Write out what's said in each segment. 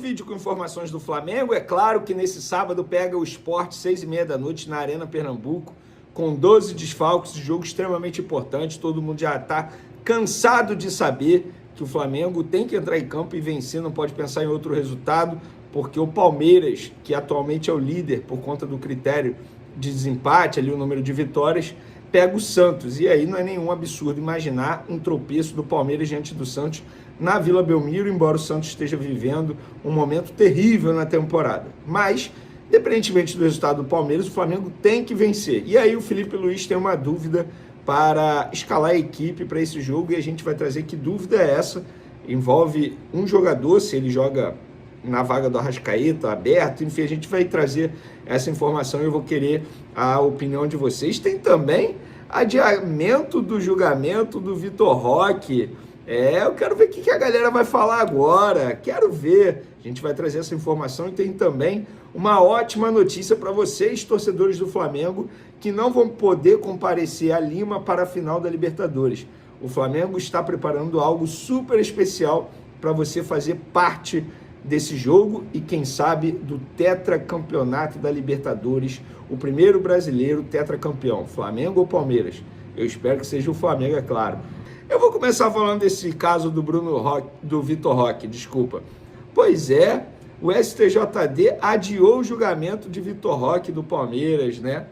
vídeo com informações do Flamengo. É claro que nesse sábado pega o Sport, 6h30 da noite, na Arena Pernambuco, com 12 desfalques, jogo extremamente importante. Todo mundo já está cansado de saber que o Flamengo tem que entrar em campo e vencer, não pode pensar em outro resultado, porque o Palmeiras, que atualmente é o líder por conta do critério de desempate, ali o número de vitórias, pega o Santos. E aí não é nenhum absurdo imaginar um tropeço do Palmeiras diante do Santos na Vila Belmiro, embora o Santos esteja vivendo um momento terrível na temporada. Mas, independentemente do resultado do Palmeiras, o Flamengo tem que vencer. E aí o Felipe Luiz tem uma dúvida para escalar a equipe para esse jogo, e a gente vai trazer que dúvida é essa. Envolve um jogador, se ele joga na vaga do Arrascaeta, aberto, enfim, a gente vai trazer essa informação e eu vou querer a opinião de vocês. Tem também adiamento do julgamento do Vitor Roque. Eu quero ver o que a galera vai falar agora, quero ver. A gente vai trazer essa informação e tem também uma ótima notícia para vocês, torcedores do Flamengo, que não vão poder comparecer a Lima para a final da Libertadores. O Flamengo está preparando algo super especial para você fazer parte desse jogo e, quem sabe, do tetracampeonato da Libertadores, o primeiro brasileiro tetracampeão, Flamengo ou Palmeiras? Eu espero que seja o Flamengo, é claro. Eu vou começar falando desse caso do Vitor Roque, desculpa. Pois é, o STJD adiou o julgamento de Vitor Roque do Palmeiras, né?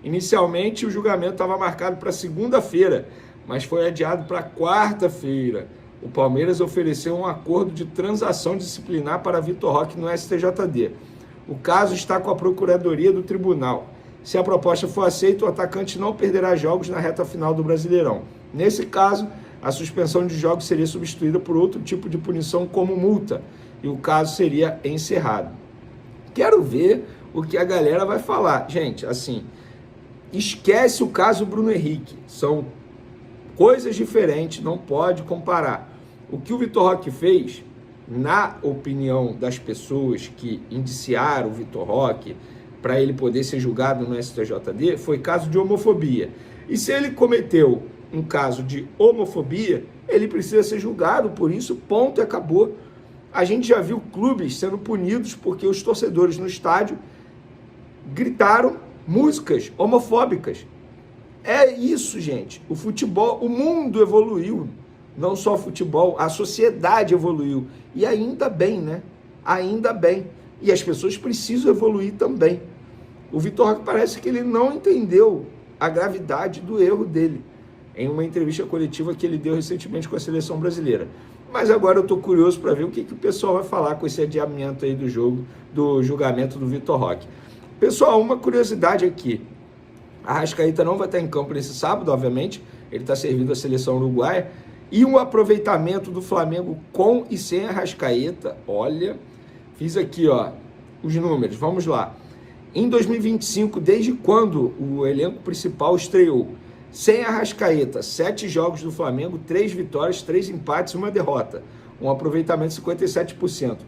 Inicialmente o julgamento estava marcado para segunda-feira, mas foi adiado para quarta-feira. O Palmeiras ofereceu um acordo de transação disciplinar para Vitor Roque no STJD. O caso está com a Procuradoria do Tribunal. Se a proposta for aceita, o atacante não perderá jogos na reta final do Brasileirão. Nesse caso, a suspensão de jogos seria substituída por outro tipo de punição, como multa, e o caso seria encerrado. Quero ver o que a galera vai falar. Gente, assim, esquece o caso Bruno Henrique. São coisas diferentes, não pode comparar. O que o Vitor Roque fez, na opinião das pessoas que indiciaram o Vitor Roque para ele poder ser julgado no STJD, foi caso de homofobia. E se ele cometeu um caso de homofobia, ele precisa ser julgado por isso, ponto, e acabou. A gente já viu clubes sendo punidos porque os torcedores no estádio gritaram músicas homofóbicas. É isso, gente. O futebol, o mundo evoluiu. Não só o futebol, a sociedade evoluiu. E ainda bem, né? Ainda bem. E as pessoas precisam evoluir também. O Vitor Roque parece que ele não entendeu a gravidade do erro dele em uma entrevista coletiva que ele deu recentemente com a seleção brasileira. Mas agora eu estou curioso para ver o que o pessoal vai falar com esse adiamento aí do jogo, do julgamento do Vitor Roque. Pessoal, uma curiosidade aqui. A Arrascaeta não vai estar em campo nesse sábado, obviamente. Ele está servindo a seleção uruguaia. E um aproveitamento do Flamengo com e sem a Arrascaeta. Olha, fiz aqui, ó, os números. Vamos lá. Em 2025, desde quando o elenco principal estreou? Sem a Arrascaeta, 7 jogos do Flamengo, 3 vitórias, 3 empates e 1 derrota. Um aproveitamento de 57%.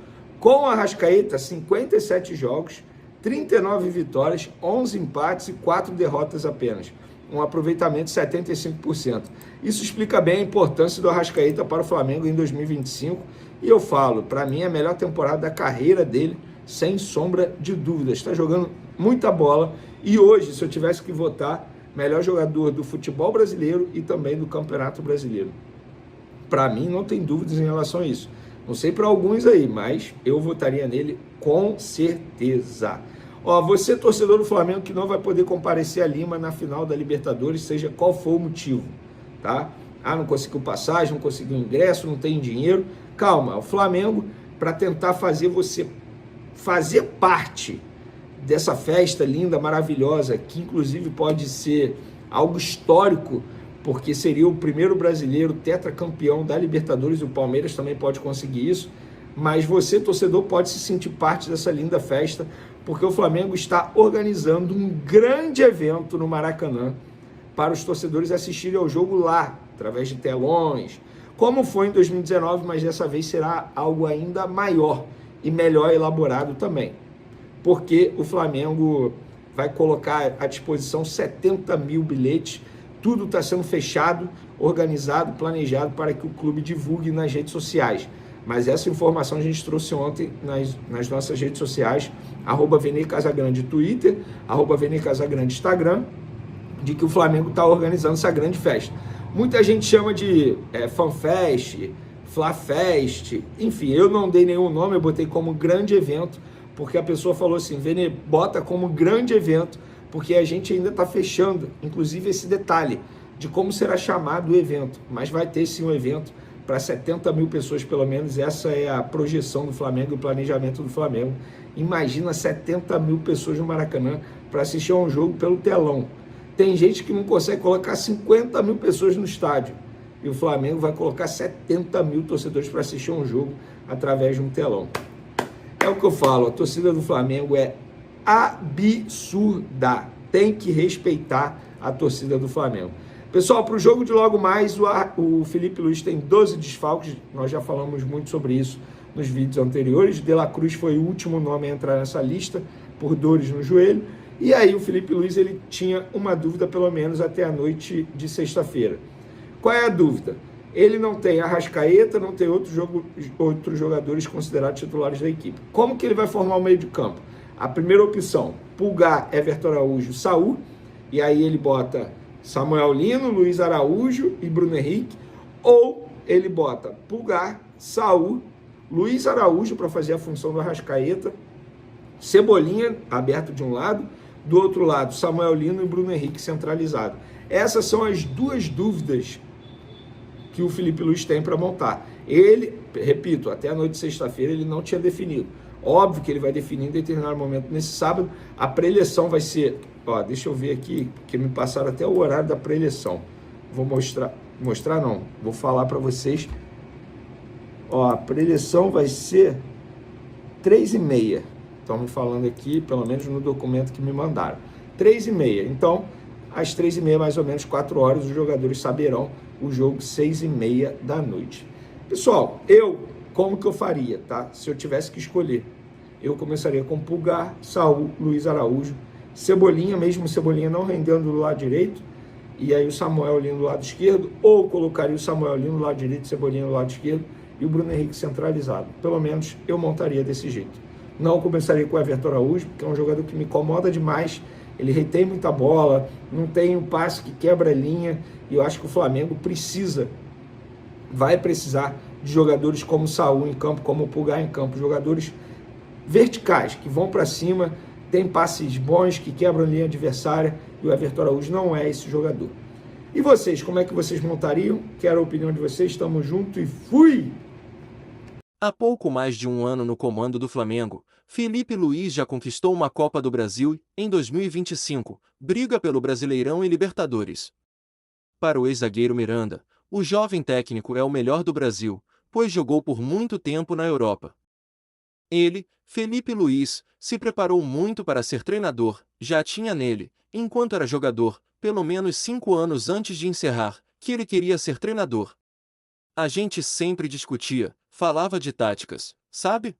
Com a Arrascaeta, 57 jogos, 39 vitórias, 11 empates e 4 derrotas apenas. Um aproveitamento de 75%. Isso explica bem a importância do Arrascaeta para o Flamengo em 2025. E eu falo, para mim é a melhor temporada da carreira dele, sem sombra de dúvidas. Está jogando muita bola. E hoje, se eu tivesse que votar, melhor jogador do futebol brasileiro e também do Campeonato Brasileiro. Para mim, não tem dúvidas em relação a isso. Não sei para alguns aí, mas eu votaria nele com certeza. Ó, você, torcedor do Flamengo, que não vai poder comparecer a Lima na final da Libertadores, seja qual for o motivo, tá? Ah, não conseguiu passagem, não conseguiu ingresso, não tem dinheiro. Calma, o Flamengo, para tentar fazer você fazer parte dessa festa linda, maravilhosa, que inclusive pode ser algo histórico, porque seria o primeiro brasileiro tetracampeão da Libertadores, e o Palmeiras também pode conseguir isso, mas você, torcedor, pode se sentir parte dessa linda festa, porque o Flamengo está organizando um grande evento no Maracanã para os torcedores assistirem ao jogo lá, através de telões, como foi em 2019, mas dessa vez será algo ainda maior e melhor elaborado também, porque o Flamengo vai colocar à disposição 70 mil bilhetes, tudo está sendo fechado, organizado, planejado para que o clube divulgue nas redes sociais. Mas essa informação a gente trouxe ontem nas nossas redes sociais, @Vene Casagrande Twitter, @Vene Casagrande Instagram, de que o Flamengo está organizando essa grande festa. Muita gente chama de FanFest, FlaFest, enfim, eu não dei nenhum nome, eu botei como grande evento, porque a pessoa falou assim, Vene, bota como grande evento, porque a gente ainda está fechando, inclusive esse detalhe de como será chamado o evento, mas vai ter sim um evento para 70 mil pessoas pelo menos, essa é a projeção do Flamengo, o planejamento do Flamengo. Imagina 70 mil pessoas no Maracanã para assistir a um jogo pelo telão. Tem gente que não consegue colocar 50 mil pessoas no estádio, e o Flamengo vai colocar 70 mil torcedores para assistir a um jogo através de um telão. É o que eu falo, a torcida do Flamengo é absurda, tem que respeitar a torcida do Flamengo. Pessoal, para o jogo de logo mais, o Felipe Luiz tem 12 desfalques, nós já falamos muito sobre isso nos vídeos anteriores. De La Cruz foi o último nome a entrar nessa lista, por dores no joelho, e aí o Felipe Luiz ele tinha uma dúvida pelo menos até a noite de sexta-feira. Qual é a dúvida? Ele não tem Arrascaeta, não tem outros jogadores considerados titulares da equipe. Como que ele vai formar o meio de campo? A primeira opção, Pulgar, Everton Araújo, Saul, e aí ele bota Samuel Lino, Luiz Araújo e Bruno Henrique, ou ele bota Pulgar, Saul, Luiz Araújo para fazer a função do Arrascaeta, Cebolinha aberto de um lado, do outro lado Samuel Lino e Bruno Henrique centralizado. Essas são as duas dúvidas que o Felipe Luiz tem para montar. Ele, repito, até a noite de sexta-feira ele não tinha definido. Óbvio que ele vai definir em determinado momento nesse sábado. A pré-eleição vai ser... deixa eu ver aqui, porque me passaram até o horário da pré-eleição. Vou mostrar não, vou falar para vocês. A pré-eleição vai ser 3h30. Estão me falando aqui, pelo menos no documento que me mandaram. 3h30. Então, às 3h30, mais ou menos 4 horas, os jogadores saberão o jogo 6h30 da noite. Pessoal, como que eu faria, tá? Se eu tivesse que escolher, eu começaria com Pulgar, Saul, Luiz Araújo, Cebolinha, mesmo Cebolinha não rendendo do lado direito, e aí o Samuel Lino do lado esquerdo, ou colocaria o Samuel Lino do lado direito, Cebolinha do lado esquerdo, e o Bruno Henrique centralizado. Pelo menos eu montaria desse jeito. Não começaria com o Everton Araújo, porque é um jogador que me incomoda demais, ele retém muita bola, não tem um passe que quebra a linha, e eu acho que o Flamengo vai precisar de jogadores como o Saul em campo, como o Pulgar em campo, jogadores verticais, que vão para cima, tem passes bons, que quebram a linha adversária, e o Everton Araújo não é esse jogador. E vocês, como é que vocês montariam? Quero a opinião de vocês, estamos juntos e fui! Há pouco mais de um ano no comando do Flamengo, Felipe Luiz já conquistou uma Copa do Brasil em 2025, briga pelo Brasileirão e Libertadores. Para o ex-zagueiro Miranda, o jovem técnico é o melhor do Brasil, pois jogou por muito tempo na Europa. Ele, Felipe Luiz, se preparou muito para ser treinador, já tinha nele, enquanto era jogador, pelo menos 5 anos antes de encerrar, que ele queria ser treinador. A gente sempre discutia, falava de táticas, sabe?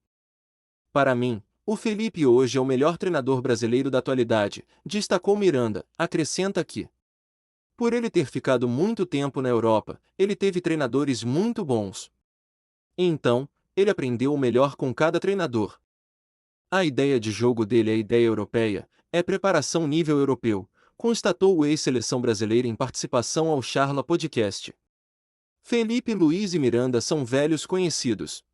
Para mim, o Felipe hoje é o melhor treinador brasileiro da atualidade, destacou Miranda, acrescenta que, por ele ter ficado muito tempo na Europa, ele teve treinadores muito bons. Então, ele aprendeu o melhor com cada treinador. A ideia de jogo dele é ideia europeia, é preparação nível europeu, constatou o ex-seleção brasileira em participação ao Charla Podcast. Felipe Luiz e Miranda são velhos conhecidos.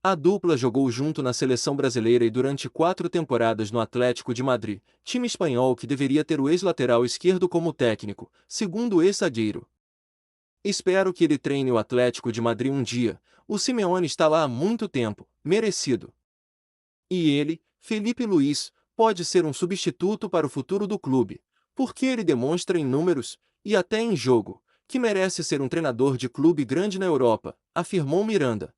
A dupla jogou junto na seleção brasileira e durante 4 temporadas no Atlético de Madrid, time espanhol que deveria ter o ex-lateral esquerdo como técnico, segundo o ex-zagueiro. Espero que ele treine o Atlético de Madrid um dia, o Simeone está lá há muito tempo, merecido. E ele, Felipe Luiz, pode ser um substituto para o futuro do clube, porque ele demonstra em números, e até em jogo, que merece ser um treinador de clube grande na Europa, afirmou Miranda.